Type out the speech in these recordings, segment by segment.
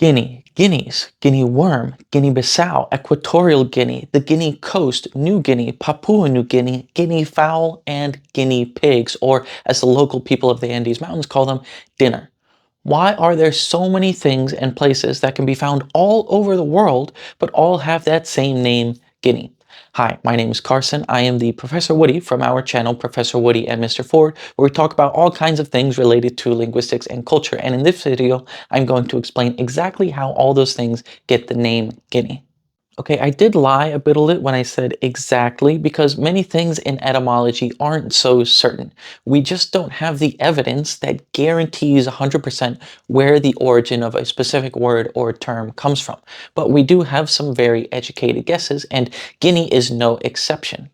Guinea, Guineas, Guinea Worm, Guinea-Bissau, Equatorial Guinea, the Guinea Coast, New Guinea, Papua New Guinea, Guinea Fowl, and Guinea Pigs, or as the local people of the Andes Mountains call them, dinner. Why are there so many things and places that can be found all over the world, but all have that same name, Guinea? Hi, my name is Carson. I am the Professor Woody from our channel, Professor Woody and Mr. Ford, where we talk about all kinds of things related to linguistics and culture. And in this video, I'm going to explain exactly how all those things get the name Guinea. Okay, I did lie a bit when I said exactly, because many things in etymology aren't so certain. We just don't have the evidence that guarantees 100% where the origin of a specific word or term comes from. But we do have some very educated guesses, and Guinea is no exception.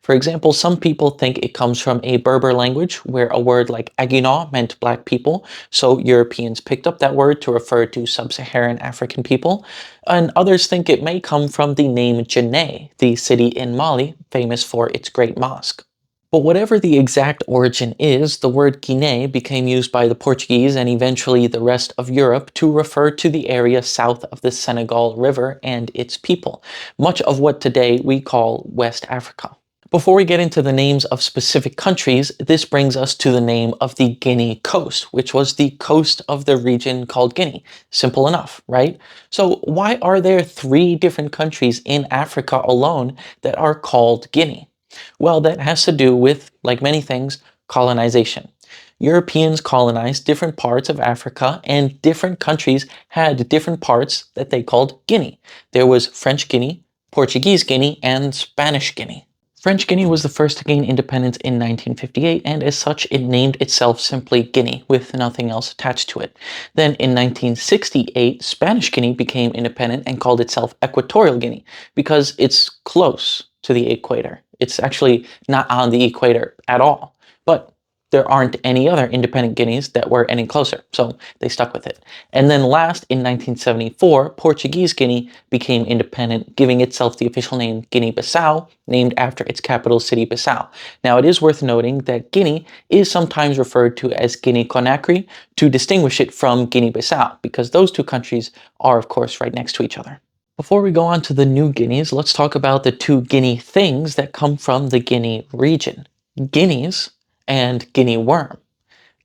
For example, some people think it comes from a Berber language where a word like Aguinaldo meant black people, so Europeans picked up that word to refer to sub-Saharan African people, and others think it may come from the name Guinea, the city in Mali famous for its great mosque. But whatever the exact origin is, the word Guinea became used by the Portuguese and eventually the rest of Europe to refer to the area south of the Senegal River and its people, much of what today we call West Africa. Before we get into the names of specific countries, this brings us to the name of the Guinea Coast, which was the coast of the region called Guinea. Simple enough, right? So why are there 3 different countries in Africa alone that are called Guinea? Well, that has to do with, like many things, colonization. Europeans colonized different parts of Africa, and different countries had different parts that they called Guinea. There was French Guinea, Portuguese Guinea, and Spanish Guinea. French Guinea was the first to gain independence in 1958, and as such it named itself simply Guinea, with nothing else attached to it. Then in 1968, Spanish Guinea became independent and called itself Equatorial Guinea, because it's close to the equator. It's actually not on the equator at all, but there aren't any other independent Guineas that were any closer, so they stuck with it. And then last, in 1974, Portuguese Guinea became independent, giving itself the official name Guinea-Bissau, named after its capital city, Bissau. Now, it is worth noting that Guinea is sometimes referred to as Guinea-Conakry to distinguish it from Guinea-Bissau, because those 2 countries are, of course, right next to each other. Before we go on to the New Guineas, let's talk about the 2 Guinea things that come from the Guinea region: guineas and Guinea worm.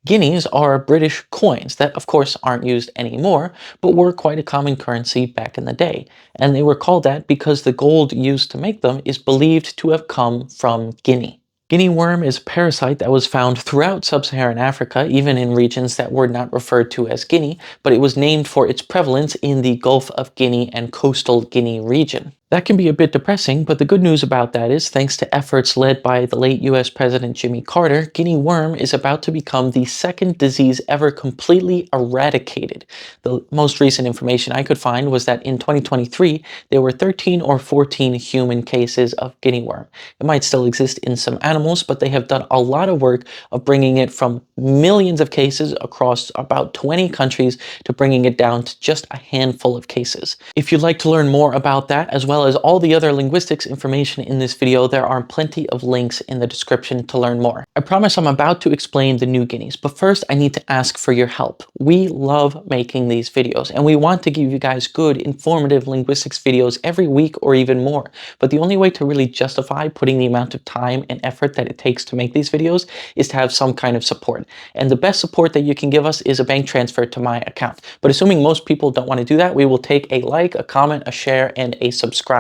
Guineas are British coins that, of course, aren't used anymore, but were quite a common currency back in the day. And they were called that because the gold used to make them is believed to have come from Guinea. Guinea worm is a parasite that was found throughout sub-Saharan Africa, even in regions that were not referred to as Guinea, but it was named for its prevalence in the Gulf of Guinea and coastal Guinea region. That can be a bit depressing, but the good news about that is, thanks to efforts led by the late US President Jimmy Carter, Guinea worm is about to become the 2nd disease ever completely eradicated. The most recent information I could find was that in 2023, there were 13 or 14 human cases of Guinea worm. It might still exist in some animals, but they have done a lot of work of bringing it from millions of cases across about 20 countries to bringing it down to just a handful of cases. If you'd like to learn more about that, as well as all the other linguistics information in this video, there are plenty of links in the description to learn more. I promise I'm about to explain the New Guineas, but first I need to ask for your help. We love making these videos, and we want to give you guys good, informative linguistics videos every week or even more. But the only way to really justify putting the amount of time and effort that it takes to make these videos is to have some kind of support. And the best support that you can give us is a bank transfer to my account. But assuming most people don't want to do that, we will take a like, a comment, a share, and a subscribe.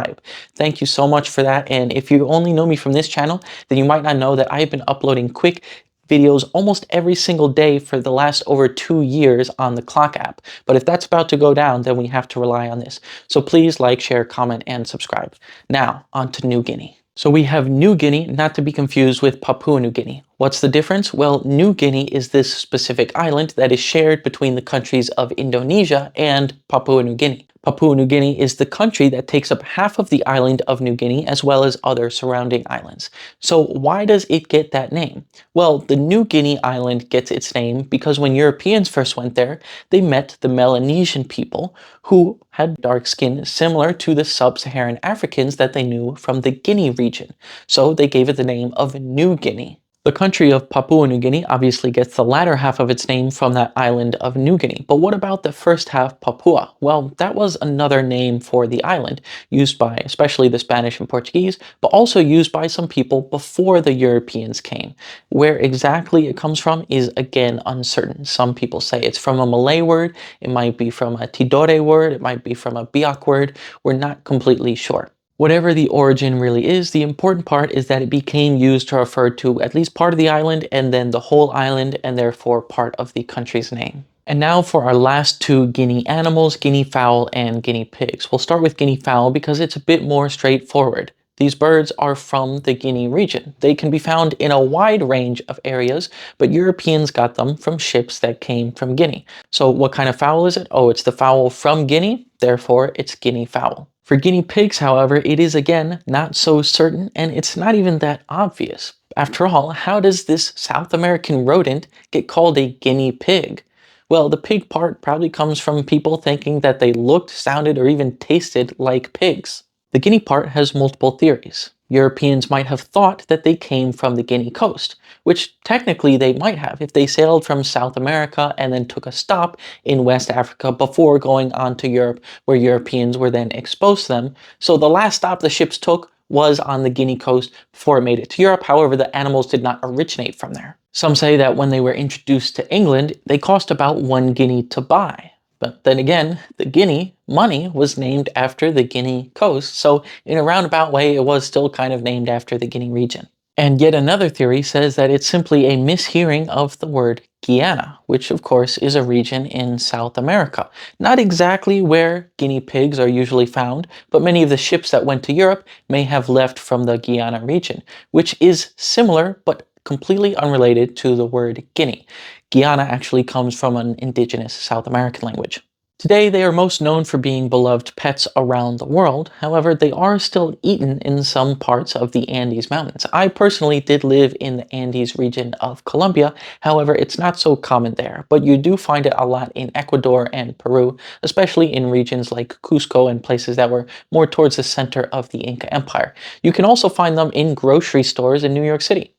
Thank you so much for that. And if you only know me from this channel, then you might not know that I've been uploading quick videos almost every single day for the last over 2 years on the Clock app. But if that's about to go down, then we have to rely on this. So please like, share, comment, and subscribe. Now, on to New Guinea. So we have New Guinea, not to be confused with Papua New Guinea. What's the difference? Well, New Guinea is this specific island that is shared between the countries of Indonesia and Papua New Guinea. Papua New Guinea is the country that takes up half of the island of New Guinea, as well as other surrounding islands. So why does it get that name? Well, the New Guinea island gets its name because when Europeans first went there, they met the Melanesian people who had dark skin similar to the sub-Saharan Africans that they knew from the Guinea region. So they gave it the name of New Guinea. The country of Papua New Guinea obviously gets the latter half of its name from that island of New Guinea. But what about the first half, Papua? Well, that was another name for the island, used by especially the Spanish and Portuguese, but also used by some people before the Europeans came. Where exactly it comes from is again uncertain. Some people say it's from a Malay word, it might be from a Tidore word, it might be from a Biak word. We're not completely sure. Whatever the origin really is, the important part is that it became used to refer to at least part of the island and then the whole island and therefore part of the country's name. And now for our last two Guinea animals, Guinea fowl and Guinea pigs. We'll start with Guinea fowl because it's a bit more straightforward. These birds are from the Guinea region. They can be found in a wide range of areas, but Europeans got them from ships that came from Guinea. So what kind of fowl is it? Oh, it's the fowl from Guinea, therefore it's Guinea fowl. For guinea pigs, however, it is again not so certain, and it's not even that obvious. After all, how does this South American rodent get called a guinea pig? Well, the pig part probably comes from people thinking that they looked, sounded, or even tasted like pigs. The Guinea part has multiple theories. Europeans might have thought that they came from the Guinea coast, which technically they might have if they sailed from South America and then took a stop in West Africa before going on to Europe, where Europeans were then exposed to them. So the last stop the ships took was on the Guinea coast before it made it to Europe. However, the animals did not originate from there. Some say that when they were introduced to England, they cost about 1 guinea to buy. But then again, the guinea money was named after the Guinea coast, so in a roundabout way, it was still kind of named after the Guinea region. And yet another theory says that it's simply a mishearing of the word Guyana, which of course is a region in South America. Not exactly where guinea pigs are usually found, but many of the ships that went to Europe may have left from the Guyana region, which is similar but completely unrelated to the word Guinea. Guyana actually comes from an indigenous South American language. Today, they are most known for being beloved pets around the world. However, they are still eaten in some parts of the Andes Mountains. I personally did live in the Andes region of Colombia. However, it's not so common there, but you do find it a lot in Ecuador and Peru, especially in regions like Cusco and places that were more towards the center of the Inca Empire. You can also find them in grocery stores in New York City.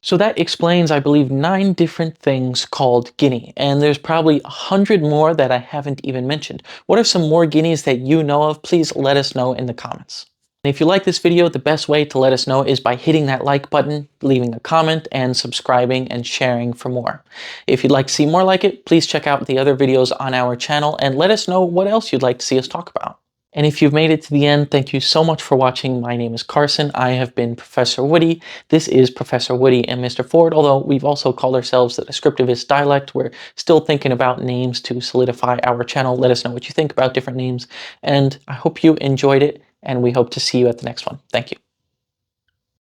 So that explains, I believe, 9 different things called guinea, and there's probably 100 more that I haven't even mentioned. What are some more guineas that you know of? Please let us know in the comments. And if you like this video, the best way to let us know is by hitting that like button, leaving a comment, and subscribing and sharing for more. If you'd like to see more like it, please check out the other videos on our channel and let us know what else you'd like to see us talk about. And if you've made it to the end, thank you so much for watching. My name is Carson. I have been Professor Woody. This is Professor Woody and Mr. Ford, although we've also called ourselves the Descriptivist Dialect. We're still thinking about names to solidify our channel. Let us know what you think about different names. And I hope you enjoyed it, and we hope to see you at the next one. Thank you.